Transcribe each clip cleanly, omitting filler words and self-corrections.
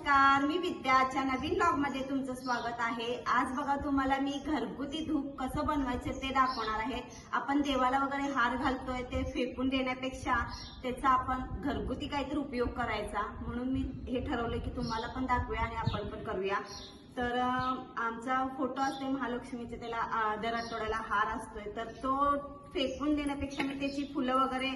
नमस्कार, मी विद्याच्या नवीन ब्लॉग मध्ये तुमचं स्वागत आहे। आज बघा तुम्हाला मी घरगुती धूप कसं बनवायचं ते दाखवणार आहे। आपण देवाला वगैरे हार घालतोय ते फेकून देण्यापेक्षा त्याचा आपण घरगुती काहीतरी उपयोग करायचा, म्हणून मी हे ठरवलं की तुम्हाला पण दाखवूया आणि आपण पण करूया। तर आमचा फोटो असते महालक्ष्मीचे, त्याला दर आठवड्याला हार असतोय, तर तो फेकून देण्यापेक्षा मी त्याची फुलं वगैरे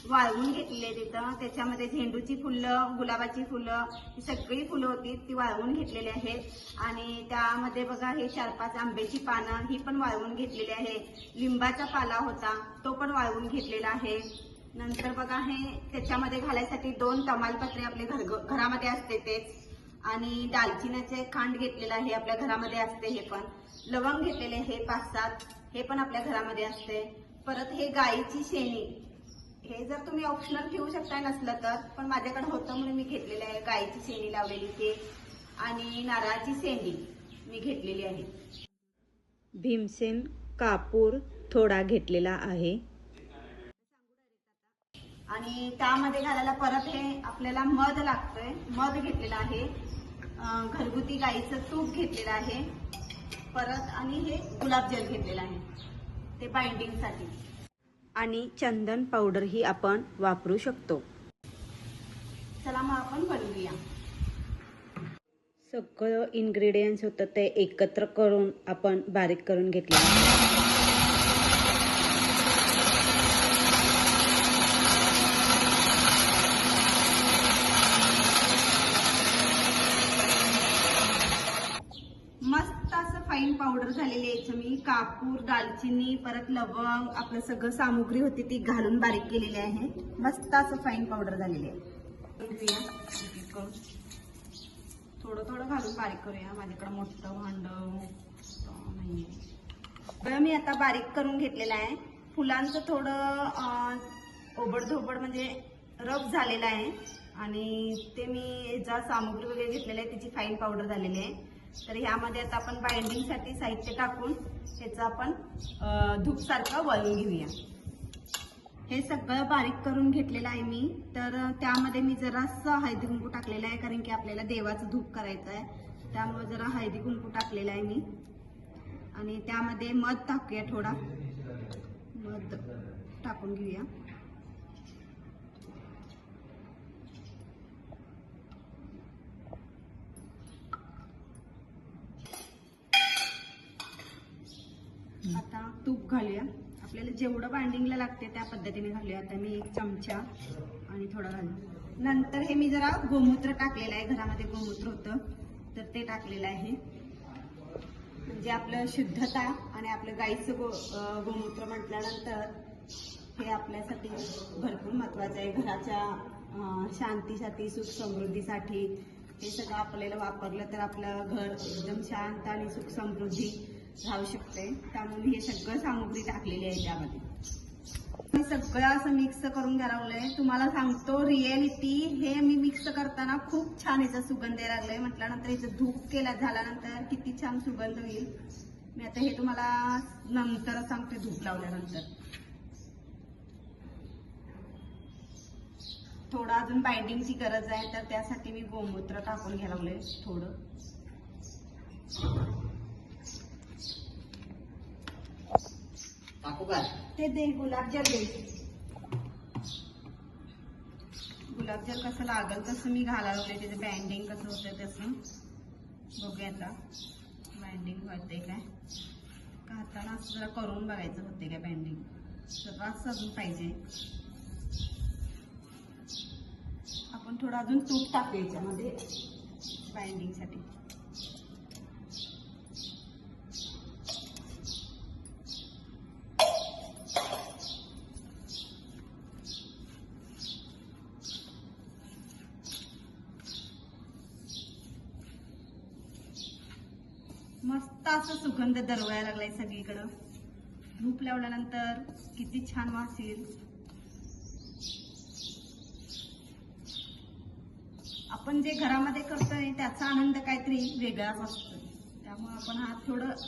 वाळवून घेतले तिथं। त्याच्यामध्ये झेंडूची फुलं, गुलाबाची फुलं, ही सगळी फुलं होती ती वाळवून घेतलेली आहेत। आणि त्यामध्ये बघा हे 4-5 आंब्याची पानं ही पण वाळवून घेतलेली आहे। लिंबाचा पाला होता तो पण वाळवून घेतलेला आहे। नंतर बघा हे त्याच्यामध्ये घालायसाठी 2 तमालपत्रे आपले घरामध्ये असते तेच, आणि दालचिन्याचे खांड घेतलेला आहे, आपल्या घरामध्ये असते। हे पण लवंग घेतलेले हे 5-7, हे पण आपल्या घरामध्ये असते। परत हे गाईची शेणी, हे जर तुम्ही ऑप्शनल ठेवू शकता नसलं तर, पण माझ्याकडे होतं म्हणून मी घेतलेलं आहे। गाईची शेणी लावलेली ते, आणि नारळाची शेंडी मी घेतलेली आहे। भीमसेन कापूर थोडा घेतलेला आहे। आणि त्यामध्ये घालायला परत हे आपल्याला मध लागतोय, मध घेतलेला आहे। घरगुती गाईचं तूप घेतलेलं आहे परत, आणि हे गुलाबजल घेतलेलं आहे ते बाइंडिंगसाठी। आणि चंदन पावडर ही आपण वापरू शकतो। चला मग आपण बनवूया। सगळं इन्ग्रेडियंट्स होतं ते एकत्र करून आपण बारीक करून घेतले। मस्त असं फाईन पावडर झालेली आहे। मी कापूर, दालचिनी, परत लवंग, आपलं सगळं सामुग्री होती ती घालून बारीक केलेली आहे। मस्त असं फाईन पावडर झालेली आहे। थोडं थोडं घालून बारीक करूया, माझ्याकडे मोठं भांड नाही। बरं, मी आता बारीक करून घेतलेलं आहे। फुलांचं थोडं ओबडधोबड म्हणजे रफ झालेलं आहे, आणि ते मी ज्या सामुग्री वगैरे घेतलेली आहे त्याची फाईन पावडर झालेली आहे। तर ह्यामध्ये आता आपण बाइंडिंगसाठी साहित्य टाकून त्याचं आपण धूप सारखं वळवून घेऊया। हे सगळं बारीक करून घेतलेलं आहे मी। तर त्यामध्ये मी जरासं हळदी कुंकू टाकलेलं आहे, कारण की आपल्याला देवाचं धूप करायचं आहे, त्यामुळे जरा हळदी कुंकू टाकलेलं आहे मी। आणि त्यामध्ये मध टाकूया, थोडा मध टाकून घेऊया। आता तूप घालूया, आपल्याला जेवढं बाइंडिंगला लागते त्या पद्धतीने घालूया। आता मी 1 चमचा आणि थोडा घालू। नंतर हे मी जरा गोमूत्र टाकलेलं आहे, घरामध्ये गोमूत्र होतं तर ते टाकलेलं आहे, म्हणजे आपलं शुद्धता आणि आपलं गाईचं गोमूत्र म्हटल्यानंतर हे आपल्यासाठी भरपूर महत्वाचं आहे। घराच्या शांतीसाठी, सुख समृद्धीसाठी हे सगळं आपल्याला वापरलं तर आपलं घर एकदम शांत आणि सुख समृद्धी राहू शकते। त्यामुळे मी हे सगळं सामुग्री टाकलेली आहे त्यामध्ये। मी सगळं असं मिक्स करून घ्यायला तुम्हाला सांगतो, रिअलिटी हे मी मिक्स करताना खूप छान याचा सुगंध यायला लागलाय। म्हटल्यानंतर याचं धूप केला झाल्यानंतर किती छान सुगंध होईल। मी आता हे तुम्हाला नंतर सांगते, धूप लावल्यानंतर। थोडं अजून बाइंडिंगची गरज आहे, तर त्यासाठी मी गोमूत्र टाकून घ्यायला लागले थोडं। ते दे गुलाबजल दे, गुलाबजल कसं लागल तसं मी घालायला लागले। त्याचं बाइंडिंग कसं होतं तसं बघूया आता, बाइंडिंग होते काय का, हाताला असं जरा करून बघायचं होते काय बाइंडिंग, सगळं अजून पाहिजे। आपण थोडं अजून तूप टाकू याच्यामध्ये बाइंडिंगसाठी। मस्त असं सुगंध दरवळायला लागलाय सगळीकडं। धूप लावल्यानंतर किती छान वास येईल। आपण जे घरामध्ये करतोय त्याचा आनंद काहीतरी वेगळाच असतो, त्यामुळे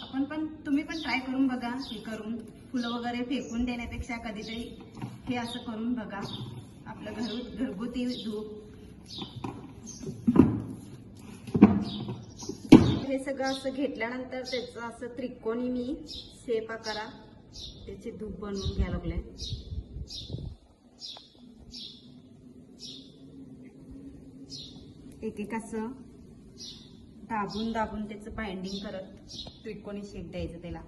आपण तुम्ही पण ट्राय करून बघा। हे करून फुलं वगैरे फेकून देण्यापेक्षा कधीतरी हे असं करून बघा, आपलं घरगुती धूप। हे सगळं असं घेतल्यानंतर त्याचं असं त्रिकोणी मी शेप आकारा त्याचे धूप बनवून घ्यायला लागले. एक एक असं दाबून दाबून त्याचं बाइंडिंग करत त्रिकोणी शेप द्यायचं त्याला.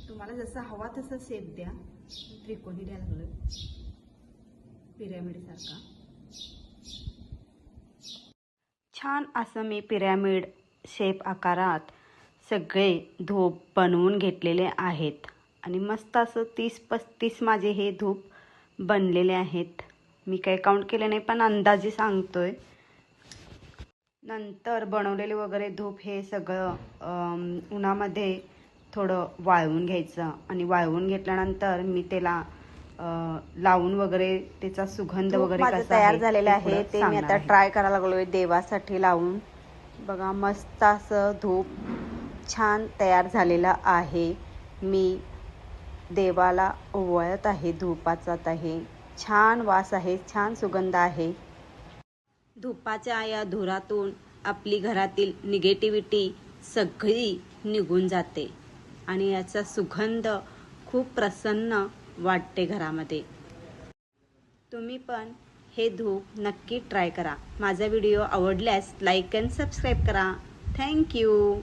तुम्हाला जसं हवा तसा शेप द्या. त्रिकोणी द्यायला लागलं पिरॅमिड सारखा. छान असं मी पिरॅमिड शेप आकारात सगळे धूप बनवून घेतलेले आहेत आणि मस्त असं 30-35 माझे हे धूप बनलेले आहेत. मी काही काउंट केले नाही पण अंदाजे सांगतोय. नंतर बनवलेले वगैरे धूप हे सगळं उन्हामध्ये थोडं वाळवून घ्यायचं आणि वाळवून घेतल्यानंतर मी त्याला लावून वगैरे त्याचा सुगंध वगैरे माझं कसा तयार आहे झालेलं ते आहे. पुढं ते मी सांगणार आता आहे. ट्राय करायला लागलोय देवासाठी लावून. बघा मस्त असं धूप छान तयार झालेलं आहे. मी देवाला ओवाळत आहे धूपाचा. आता हे छान वास आहे, छान सुगंध आहे. धुपाच्या या धुरातून आपली घरातील निगेटिव्हिटी सगळी निघून जाते आणि याचा सुगंध खूप प्रसन्न वाटते घरामध्ये. तुम्ही पण हे धूप नक्की ट्राय करा. माझा व्हिडिओ आवडल्यास लाईक अँड सबस्क्राईब करा. थँक्यू.